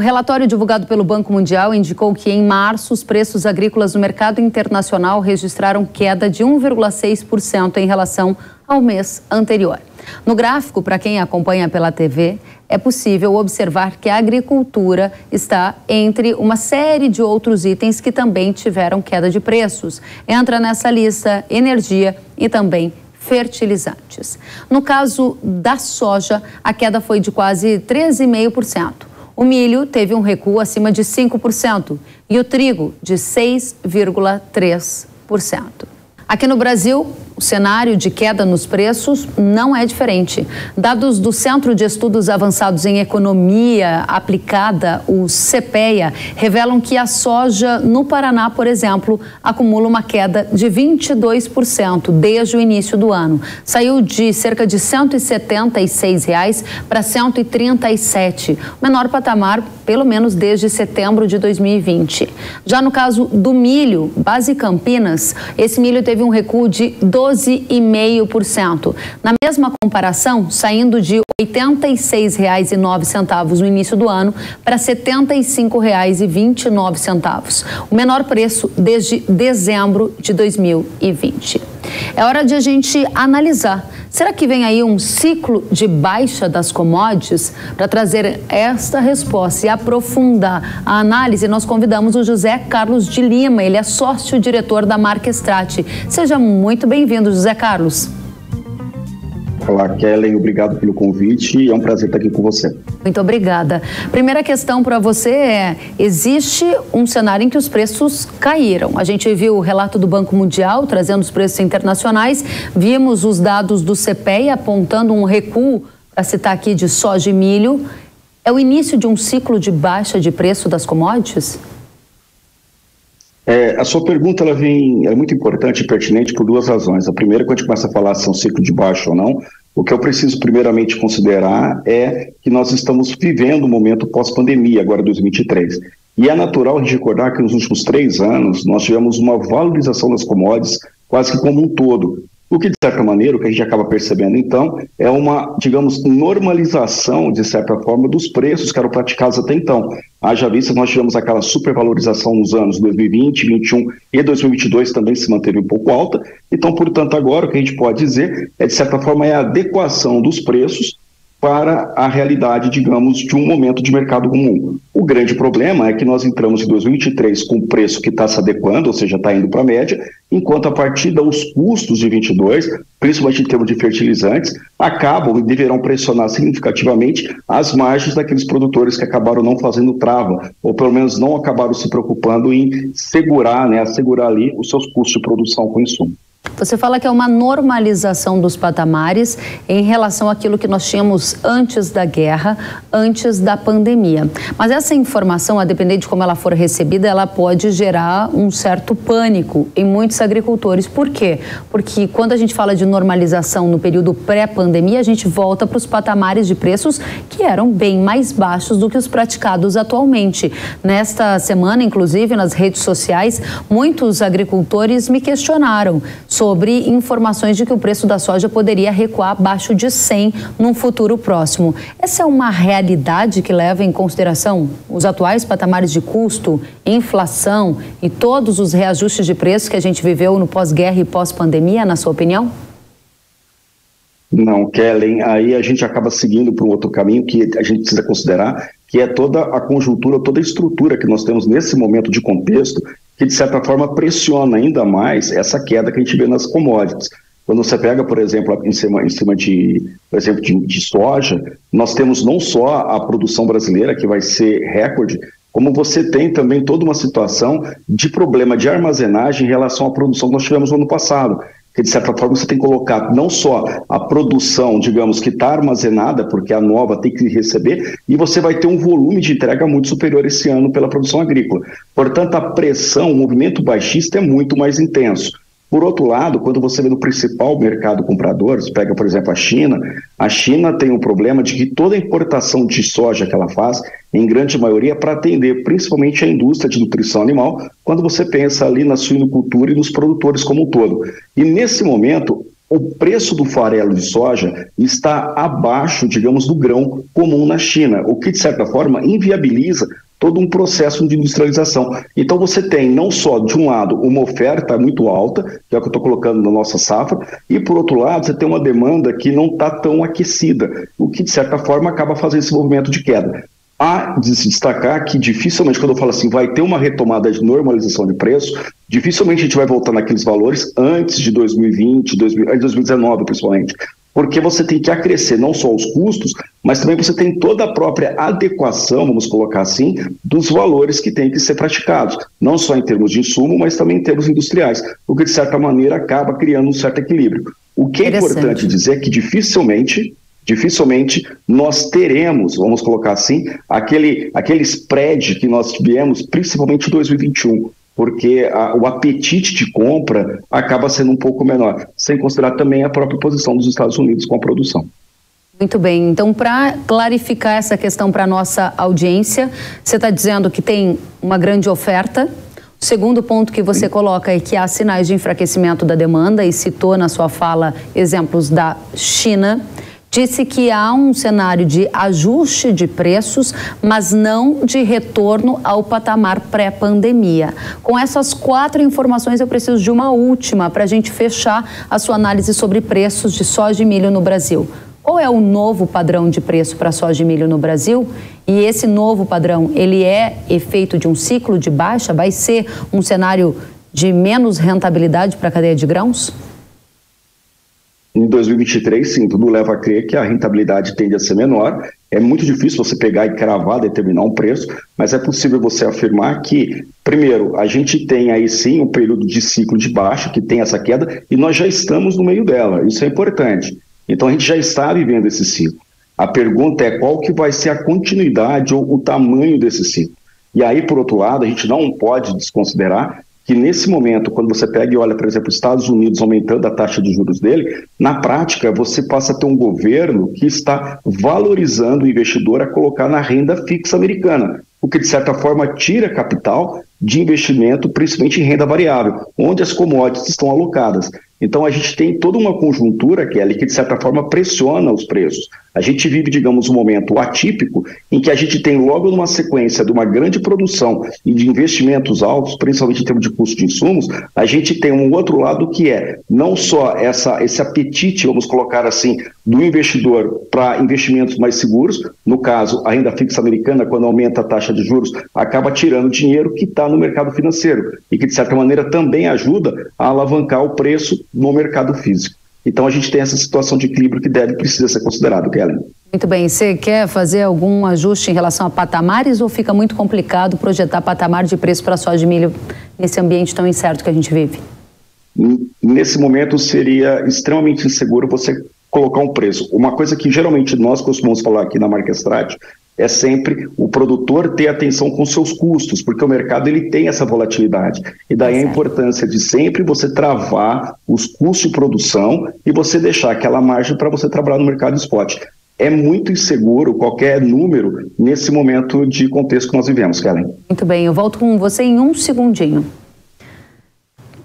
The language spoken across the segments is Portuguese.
relatório divulgado pelo Banco Mundial indicou que em março os preços agrícolas no mercado internacional registraram queda de 1,6% em relação ao mês anterior. No gráfico, para quem acompanha pela TV, é possível observar que a agricultura está entre uma série de outros itens que também tiveram queda de preços. Entra nessa lista energia e também fertilizantes. No caso da soja, a queda foi de quase 13,5%. O milho teve um recuo acima de 5% e o trigo de 6,3%. Aqui no Brasil, o cenário de queda nos preços não é diferente. Dados do Centro de Estudos Avançados em Economia Aplicada, o CEPEA, revelam que a soja no Paraná, por exemplo, acumula uma queda de 22% desde o início do ano. Saiu de cerca de R$ 176 para R$ 137, o menor patamar, pelo menos desde setembro de 2020. Já no caso do milho, base Campinas, esse milho teve um recuo de 12,5%. Na mesma comparação, saindo de R$ 86,09 no início do ano para R$ 75,29, o menor preço desde dezembro de 2020. É hora de a gente analisar. Será que vem aí um ciclo de baixa das commodities? Para trazer esta resposta e aprofundar a análise, nós convidamos o José Carlos de Lima. Ele é sócio-diretor da Marquestrate. Seja muito bem-vindo, José Carlos. Olá, Kellen, obrigado pelo convite, é um prazer estar aqui com você. Muito obrigada. Primeira questão para você é, existe um cenário em que os preços caíram. A gente viu o relato do Banco Mundial trazendo os preços internacionais, vimos os dados do CEPEA apontando um recuo, para citar aqui, de soja e milho. É o início de um ciclo de baixa de preço das commodities? A sua pergunta é muito importante e pertinente por duas razões. A primeira, quando a gente começa a falar se é um ciclo de baixa ou não, o que eu preciso primeiramente considerar é que nós estamos vivendo um momento pós-pandemia, agora 2023. E é natural a gente recordar que nos últimos 3 anos nós tivemos uma valorização das commodities quase que como um todo. O que, de certa maneira, o que a gente acaba percebendo, então, é uma, digamos, normalização, de certa forma, dos preços que eram praticados até então. Haja vista, nós tivemos aquela supervalorização nos anos 2020, 2021 e 2022 também se manteve um pouco alta. Então, portanto, agora o que a gente pode dizer é, de certa forma, é a adequação dos preços para a realidade, digamos, de um momento de mercado comum. O grande problema é que nós entramos em 2023 com o preço que está se adequando, ou seja, está indo para a média, enquanto a partir dos custos de 22, principalmente em termos de fertilizantes, acabam e deverão pressionar significativamente as margens daqueles produtores que acabaram não fazendo trava, ou pelo menos não acabaram se preocupando em segurar, assegurar ali os seus custos de produção com insumo. Você fala que é uma normalização dos patamares em relação àquilo que nós tínhamos antes da guerra, antes da pandemia. Mas essa informação, a depender de como ela for recebida, ela pode gerar um certo pânico em muitos agricultores. Por quê? Porque quando a gente fala de normalização no período pré-pandemia, a gente volta para os patamares de preços que eram bem mais baixos do que os praticados atualmente. Nesta semana, inclusive, nas redes sociais, muitos agricultores me questionaram sobre informações de que o preço da soja poderia recuar abaixo de 100 num futuro próximo. Essa é uma realidade que leva em consideração os atuais patamares de custo, inflação e todos os reajustes de preço que a gente viveu no pós-guerra e pós-pandemia, na sua opinião? Não, Kellen, aí a gente acaba seguindo para um outro caminho que a gente precisa considerar, que é toda a conjuntura, toda a estrutura que nós temos nesse momento de contexto, que de certa forma pressiona ainda mais essa queda que a gente vê nas commodities. Quando você pega, por exemplo, em cima de soja, nós temos não só a produção brasileira, que vai ser recorde, como você tem também toda uma situação de problema de armazenagem em relação à produção que nós tivemos no ano passado. Que, de certa forma, você tem que colocar não só a produção, digamos, que está armazenada, porque a nova tem que receber, e você vai ter um volume de entrega muito superior esse ano pela produção agrícola. Portanto, a pressão, o movimento baixista é muito mais intenso. Por outro lado, quando você vê no principal mercado comprador, você pega, por exemplo, a China tem um problema de que toda a importação de soja que ela faz, em grande maioria, é para atender principalmente a indústria de nutrição animal, quando você pensa ali na suinocultura e nos produtores como um todo. E nesse momento, o preço do farelo de soja está abaixo, digamos, do grão comum na China, o que, de certa forma, inviabiliza todo um processo de industrialização. Então você tem não só, de um lado, uma oferta muito alta, que é o que eu estou colocando na nossa safra, e por outro lado você tem uma demanda que não está tão aquecida, o que de certa forma acaba fazendo esse movimento de queda. Há de se destacar que dificilmente, quando eu falo assim, vai ter uma retomada de normalização de preço, dificilmente a gente vai voltar naqueles valores antes de 2020, 2019 principalmente, porque você tem que acrescer não só os custos, mas também você tem toda a própria adequação, vamos colocar assim, dos valores que têm que ser praticados, não só em termos de insumo, mas também em termos industriais, o que de certa maneira acaba criando um certo equilíbrio. O que é importante dizer é que dificilmente nós teremos, vamos colocar assim, aquele spread que nós tivemos, principalmente em 2021, porque o apetite de compra acaba sendo um pouco menor, sem considerar também a própria posição dos Estados Unidos com a produção. Muito bem, então para clarificar essa questão para a nossa audiência, você está dizendo que tem uma grande oferta. O segundo ponto que você coloca é que há sinais de enfraquecimento da demanda e citou na sua fala exemplos da China. Disse que há um cenário de ajuste de preços, mas não de retorno ao patamar pré-pandemia. Com essas 4 informações, eu preciso de uma última para a gente fechar a sua análise sobre preços de soja e milho no Brasil. Qual é o novo padrão de preço para soja e milho no Brasil? E esse novo padrão, ele é efeito de um ciclo de baixa? Vai ser um cenário de menos rentabilidade para a cadeia de grãos? Em 2023, sim, tudo leva a crer que a rentabilidade tende a ser menor. É muito difícil você pegar e cravar, determinar um preço, mas é possível você afirmar que, primeiro, a gente tem aí sim um período de ciclo de baixa, que tem essa queda, e nós já estamos no meio dela. Isso é importante. Então, a gente já está vivendo esse ciclo. A pergunta é qual que vai ser a continuidade ou o tamanho desse ciclo. E aí, por outro lado, a gente não pode desconsiderar que nesse momento, quando você pega e olha, por exemplo, os Estados Unidos aumentando a taxa de juros dele, na prática você passa a ter um governo que está valorizando o investidor a colocar na renda fixa americana, o que de certa forma tira capital de investimento, principalmente em renda variável, onde as commodities estão alocadas. Então a gente tem toda uma conjuntura, Kelly, que de certa forma pressiona os preços. A gente vive, digamos, um momento atípico em que a gente tem logo numa sequência de uma grande produção e de investimentos altos, principalmente em termos de custo de insumos, a gente tem um outro lado que é não só esse apetite, vamos colocar assim, do investidor para investimentos mais seguros, no caso, a renda fixa americana, quando aumenta a taxa de juros, acaba tirando dinheiro que está no mercado financeiro e que, de certa maneira, também ajuda a alavancar o preço no mercado físico. Então a gente tem essa situação de equilíbrio que precisa ser considerado, Kellen. Muito bem, você quer fazer algum ajuste em relação a patamares ou fica muito complicado projetar patamar de preço para soja e milho nesse ambiente tão incerto que a gente vive? Nesse momento seria extremamente inseguro você colocar um preço. Uma coisa que geralmente nós costumamos falar aqui na Marquestrate é sempre o produtor ter atenção com seus custos, porque o mercado ele tem essa volatilidade. E daí a importância de sempre você travar os custos de produção e você deixar aquela margem para você trabalhar no mercado spot. É muito inseguro qualquer número nesse momento de contexto que nós vivemos, Kellen. Muito bem, eu volto com você em um segundinho.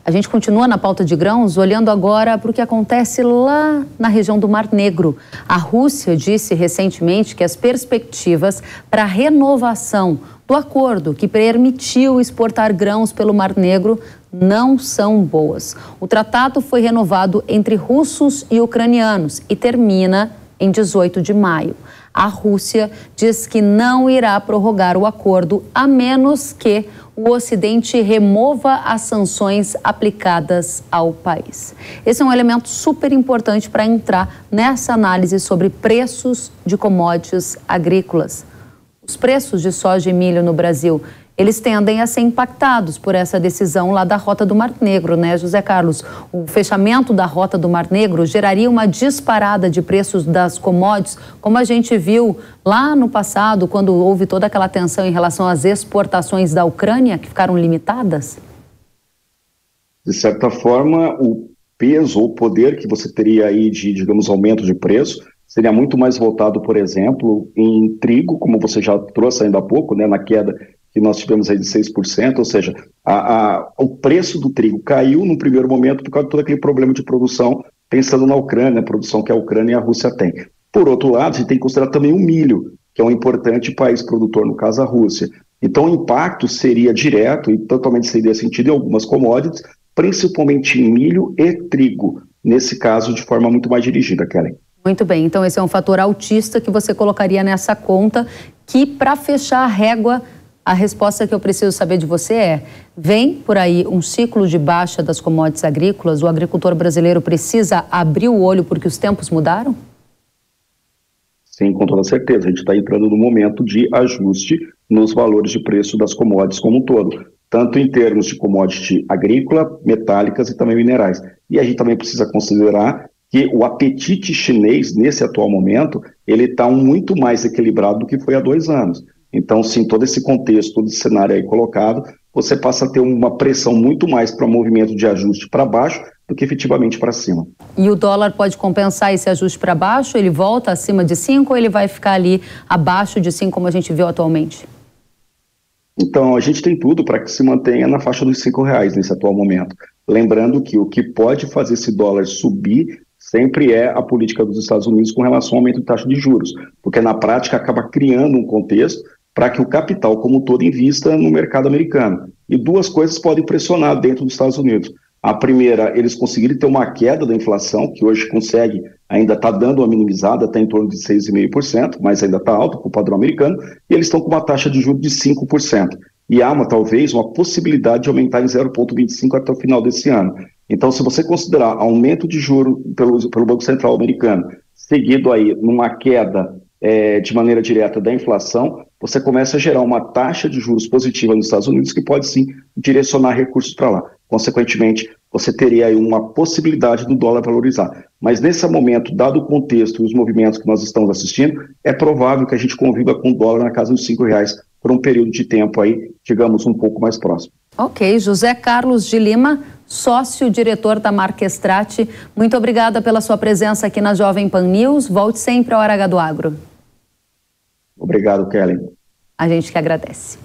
A gente continua na pauta de grãos, olhando agora para o que acontece lá na região do Mar Negro. A Rússia disse recentemente que as perspectivas para a renovação do acordo que permitiu exportar grãos pelo Mar Negro não são boas. O tratado foi renovado entre russos e ucranianos e termina em 18 de maio. A Rússia diz que não irá prorrogar o acordo a menos que o Ocidente remova as sanções aplicadas ao país. Esse é um elemento super importante para entrar nessa análise sobre preços de commodities agrícolas. Os preços de soja e milho no Brasil, eles tendem a ser impactados por essa decisão lá da Rota do Mar Negro, né, José Carlos? O fechamento da Rota do Mar Negro geraria uma disparada de preços das commodities, como a gente viu lá no passado, quando houve toda aquela tensão em relação às exportações da Ucrânia, que ficaram limitadas? De certa forma, o peso ou poder que você teria aí de, digamos, aumento de preço seria muito mais voltado, por exemplo, em trigo, como você já trouxe ainda há pouco, né, na queda que nós tivemos aí de 6%, ou seja, o preço do trigo caiu no primeiro momento por causa de todo aquele problema de produção pensando na Ucrânia, a produção que a Ucrânia e a Rússia têm. Por outro lado, a gente tem que considerar também o milho, que é um importante país produtor, no caso a Rússia. Então o impacto seria direto e totalmente seria sentido em algumas commodities, principalmente em milho e trigo, nesse caso de forma muito mais dirigida, Kellen. Muito bem, então esse é um fator altista que você colocaria nessa conta, que para fechar a régua, a resposta que eu preciso saber de você é: vem por aí um ciclo de baixa das commodities agrícolas? O agricultor brasileiro precisa abrir o olho porque os tempos mudaram? Sim, com toda certeza. A gente está entrando no momento de ajuste nos valores de preço das commodities como um todo, tanto em termos de commodity agrícola, metálicas e também minerais. E a gente também precisa considerar que o apetite chinês, nesse atual momento, ele está muito mais equilibrado do que foi há 2 anos. Então, sim, todo esse contexto, todo esse cenário aí colocado, você passa a ter uma pressão muito mais para movimento de ajuste para baixo do que efetivamente para cima. E o dólar pode compensar esse ajuste para baixo? Ele volta acima de 5 ou ele vai ficar ali abaixo de 5, como a gente viu atualmente? Então, a gente tem tudo para que se mantenha na faixa dos R$5 nesse atual momento. Lembrando que o que pode fazer esse dólar subir sempre é a política dos Estados Unidos com relação ao aumento de taxa de juros, porque na prática acaba criando um contexto para que o capital como um todo invista no mercado americano. E 2 coisas podem pressionar dentro dos Estados Unidos. A primeira, eles conseguirem ter uma queda da inflação, que hoje consegue, ainda está dando uma minimizada, está em torno de 6,5%, mas ainda está alto para o padrão americano, e eles estão com uma taxa de juros de 5%. E há talvez uma possibilidade de aumentar em 0,25% até o final desse ano. Então, se você considerar aumento de juros pelo Banco Central americano, seguido aí numa queda de maneira direta da inflação, você começa a gerar uma taxa de juros positiva nos Estados Unidos que pode sim direcionar recursos para lá. Consequentemente, você teria aí uma possibilidade do dólar valorizar. Mas nesse momento, dado o contexto e os movimentos que nós estamos assistindo, é provável que a gente conviva com o dólar na casa dos R$5 por um período de tempo aí, digamos, um pouco mais próximo. Ok, José Carlos de Lima, sócio-diretor da Marquestrate, muito obrigada pela sua presença aqui na Jovem Pan News. Volte sempre à Hora H do Agro. Obrigado, Kellen. A gente que agradece.